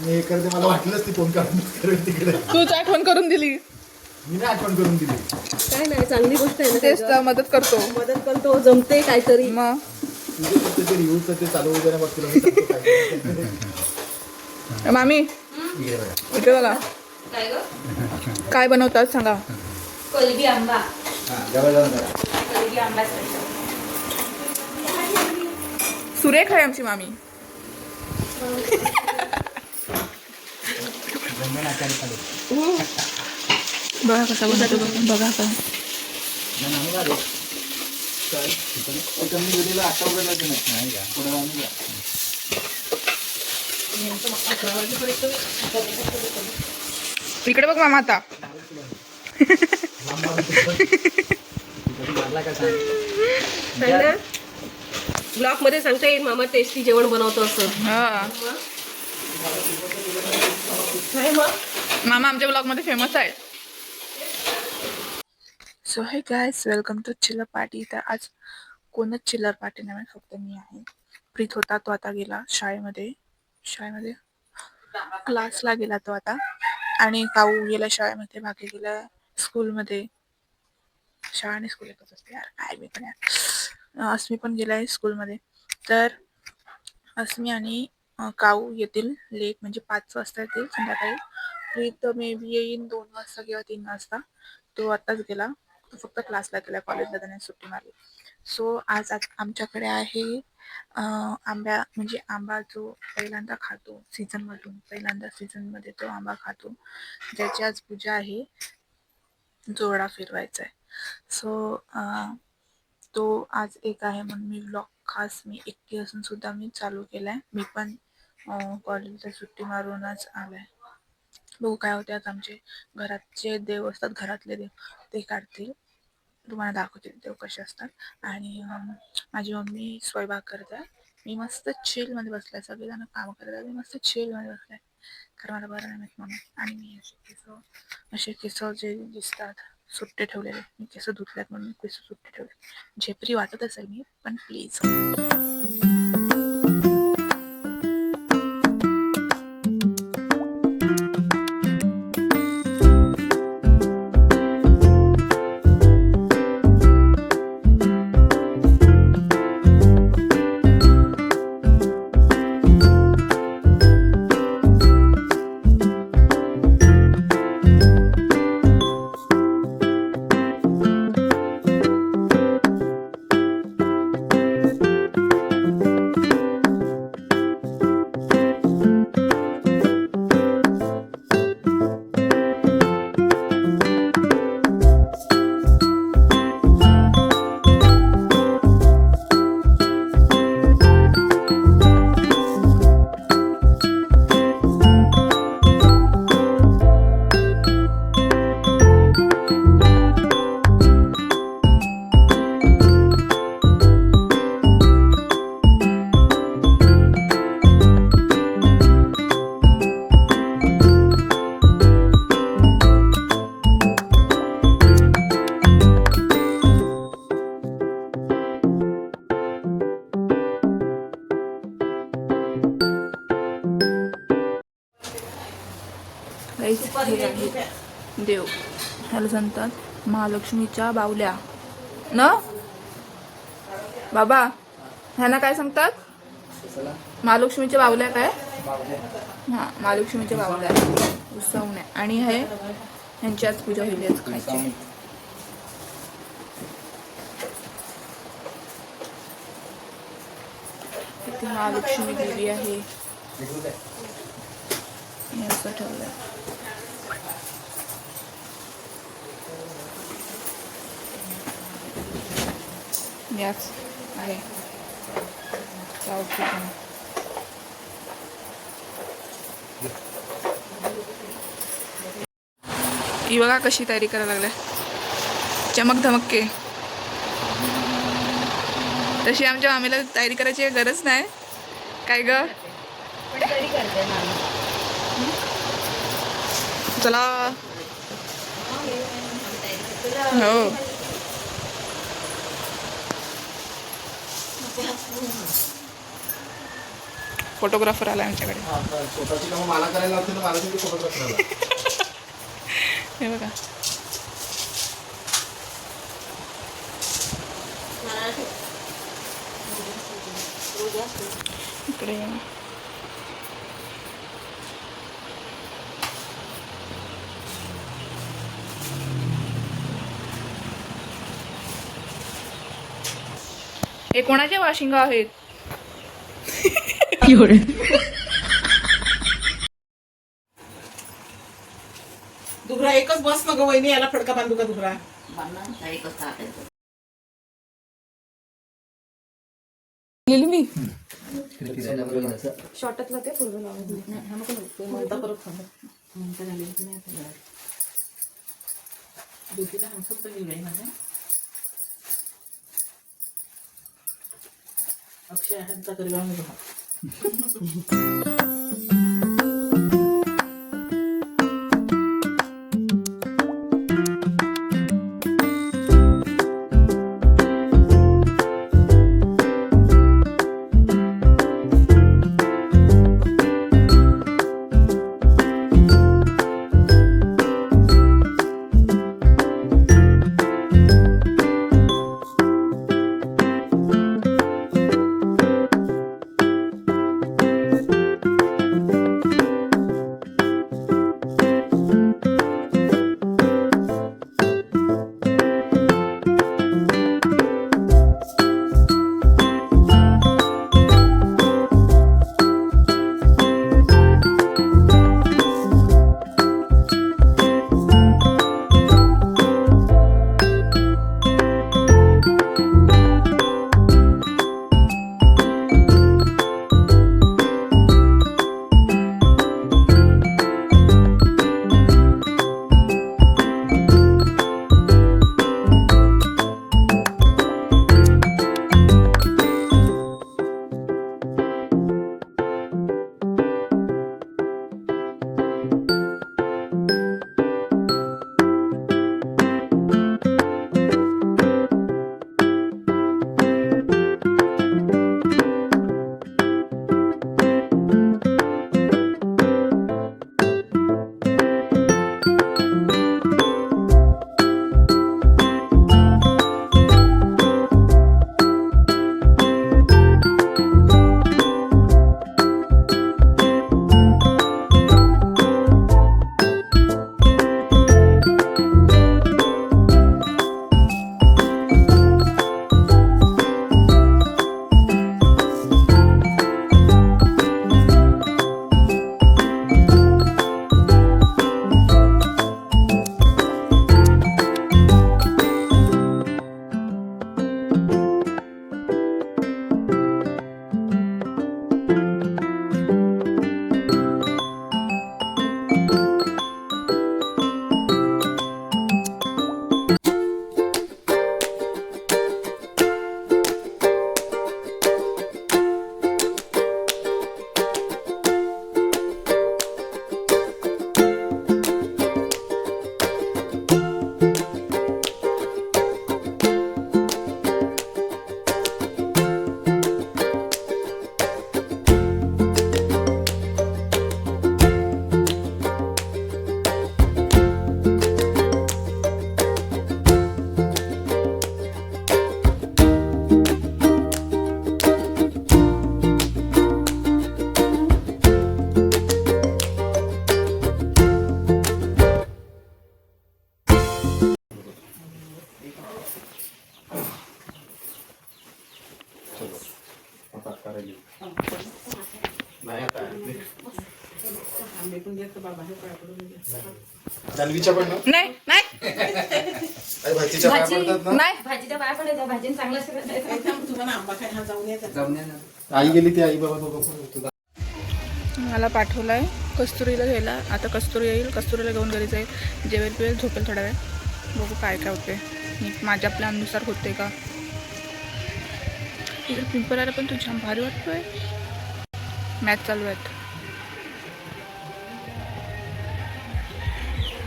मी करते, मला वाटलंच ती फोन करून तिकडे. तूच आठवण करून दिली. मी नाही आठवण करून दिली. काय नाही, चांगली गोष्ट आहे ना. तेच तर मदत करतो. मदत करतो, जमते काहीतरी. मग तुझे फक्त ते रिव्ह्यूचं ते चालू वगैरे बघ तुला मी सांगतो काय. मामी इकडे बघा काय ग? काय बनवतात सांगा. कोलबी आंबा. हां, जवळ जाऊन करा. कोलबी आंबा सुरेख आहे आमची मामी. बघा कसा बनवतो बघा का. कमी व्हिडिओला आता उघडलं नाही का पुढे राहून जा. इकडे बघ मामा आता. ब्लॉग मध्ये सांगता येईल मामा टेस्टी जेवण बनवतो असं. हा काय मग? मामा आमच्या ब्लॉग मध्ये फेमस आहे. सो हे गायस, वेलकम टू चिल्लर पार्टी. तर आज कोणच चिल्लर पार्टी नाही, फक्त मी आहे. प्रीत होता, तो आता गेला शाळेमध्ये क्लासला गेला तो आता. आणि काऊ गेला शाळेमध्ये, भाग्य गेला स्कूलमध्ये. शाळा आणि स्कूल एकच असते यार, काय मी पण यार. अस्मी पण गेलाय स्कूलमध्ये. तर अस्मी आणि काऊ येतील लेट, म्हणजे 5 वाजता येतील संध्याकाळी. प्रीत मे बी येईन 2 वाजता किंवा 3 वाजता. तो आत्ताच गेला, तो फक्त क्लासला गेला, कॉलेजला त्याने सुट्टी मारली. सो आज आमच्याकडे आहे म्हणजे आंबा जो पहिल्यांदा खातो सीझनमधून, पहिल्यांदा सीझनमध्ये तो आंबा खातो, ज्याची आज पूजा आहे. जोडा फिरवायचा आहे. सो तो आज एक आहे म्हणून मी व्लॉग खास मी एकटी असून सुद्धा मी चालू केलाय. मी पण कॉलेजला सुट्टी मारूनच आलाय. बघू काय होते. आज आमचे घराचे देव असतात, घरातले देव ते काढतील, तुम्हाला दाखवतील देव कसे असतात. आणि माझी मम्मी स्वयंपाक करते, मी मस्त चिल मध्ये बसलाय. सगळेजण काम करतात, मी मस्त चिल मध्ये बसलाय, कारण मला बरं नाही माहित म्हणून. आणि मी असे केस जे दिसतात सुट्टे ठेवलेले, मी केस धुतल्यात म्हणून केस सुट्टे ठेवले. झेपरी वाटत असेल मी, पण प्लीज. देव ह्याला सांगतात महालक्ष्मीच्या बावल्या न बाबा. ह्यांना काय सांगतात? महालक्ष्मीच्या बावल्या. काय? हा, महालक्ष्मीच्या बावल्या उसवण्या. आणि हे ह्यांच्याच पूजा होईल खायची. इथे महालक्ष्मी देवी आहे, असं ठेवलंय. याच आहे ही बघा कशी तयारी करायला लागल्या, चमक धमक. तशी आमच्या मामीला तयारी करायची गरज नाही. काय ग? चला. हो फोटोग्राफर आला आमच्याकडे. स्वतःची कामं मला करायला लागते ना, मला तुम्ही फोटोग्राफर आला. हे बघा इकडे हे कोणाच्या वाशिंगा आहेत? दुसरा एकच बस न ग वहिनी, याला फडका बांधू का दुसरा? मी शॉर्टातलं ते फुल अक्षय ह्यांचा गरबा जान्हवीच्या पण ना? नाही नाही अरे भाजीच्या पाया पडतात ना? नाही भाजीच्या पाया पडायचा, भाजीने चांगलं सगळं तुम्हाला आंबा खायला जाऊन येतात. आई गेली ती आई बाबा दोघं पण होतो. मला पाठवलाय कस्तुरीला घ्यायला. आता कस्तुरी येईल, कस्तुरीला घेऊन घरी जाईल, जेवेल पिवेल, झोपेल थोडा वेळ. बघू काय काय होते, नीट माझ्या प्लॅननुसार होते का. इकडे पिंपराला पण तू छान भारी वाटतोय. मॅच चालू आहेत,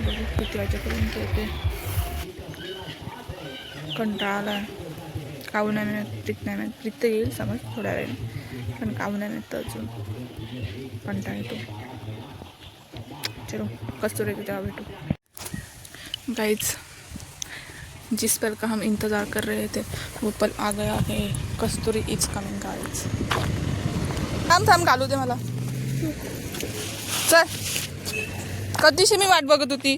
बघू किती वाजेपर्यंत येते. कंटाळा आला, खाऊ नाही मिळत, प्रीत नाही मिळत. प्रीत येईल समज थोड्या वेळ, पण काम नाही मिळत अजून, कंटाळा येतो. चलो कस्तुरी की तेव्हा भेटू गाइस. जिस पल का हम इंतज़ार कर रहे थे वो पल आ गया है. कस्तुरी इज कमिंग गाइस. थांब घालू दे मला. चल, कधीशी मी वाट बघत होती.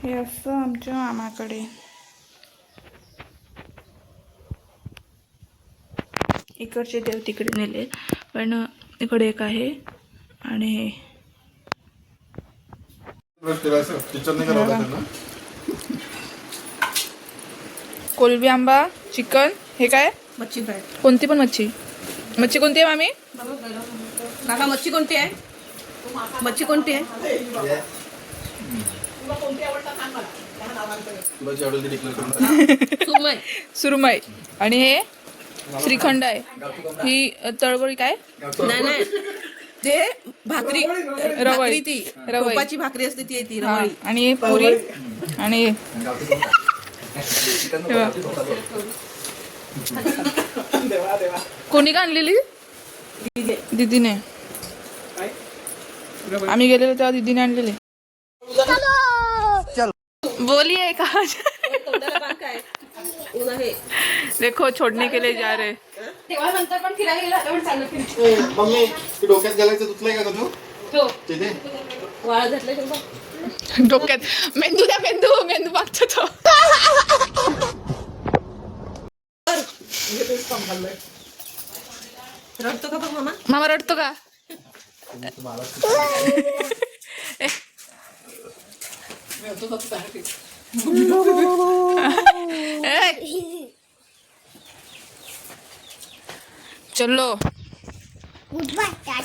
हे असं आमच्या मामाकडे. इकडचे देव तिकडे नेले, पण इकडे एक आहे आणि कोलबी आंबा, चिकन. हे काय? मच्छी फ्राय. कोणती पण मच्छी. मच्छी कोणती आहे मामी? काका मच्छी कोणती आहे? मच्छी कोणती आहे? सुरमई. सुरमई. आणि हे श्रीखंड आहे. ही तळवळी काय? नाही ते भाकरी. रवळी. ती रवळी. तुपाची भाकरी असते ती ती हा, रवळी. आणि पुरी. आणि कोणी का आणलेली? दीदीने. आम्ही गेलेलो तेव्हा दीदीने आणलेले. बोलिए का? तोंडाला बांध काय? ऊन आहे. देखो छोड़ने के लिए जा रहे. तेव्हा नंतर पण फिरायला गेला आता पण चांगलं फिरतो. मम्मी ते डोक्यात घालायचं तुटलंय का तू हो. तिथे? वाळ घातलं शंभर. डोक्यात मेंदू द्या. मेंदू मागतो तो. रडतो का बघ मामा? मामा रडतो का? चलो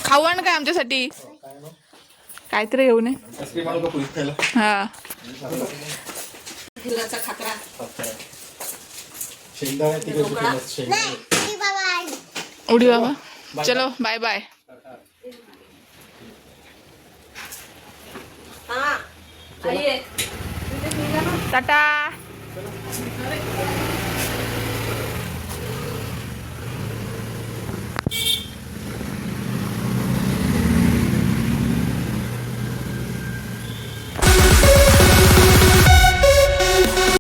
खाऊ आण काय आमच्यासाठी. काहीतरी येऊ नये. आईस्क्रीम आणू का पुरीत खायला? हा, दुधाचा खाकरा. शेंगदाणे तिकडे फेमस शेंगदाणे. उडी बाबा. चलो बाय बाय. हा आई आहे. टाटा.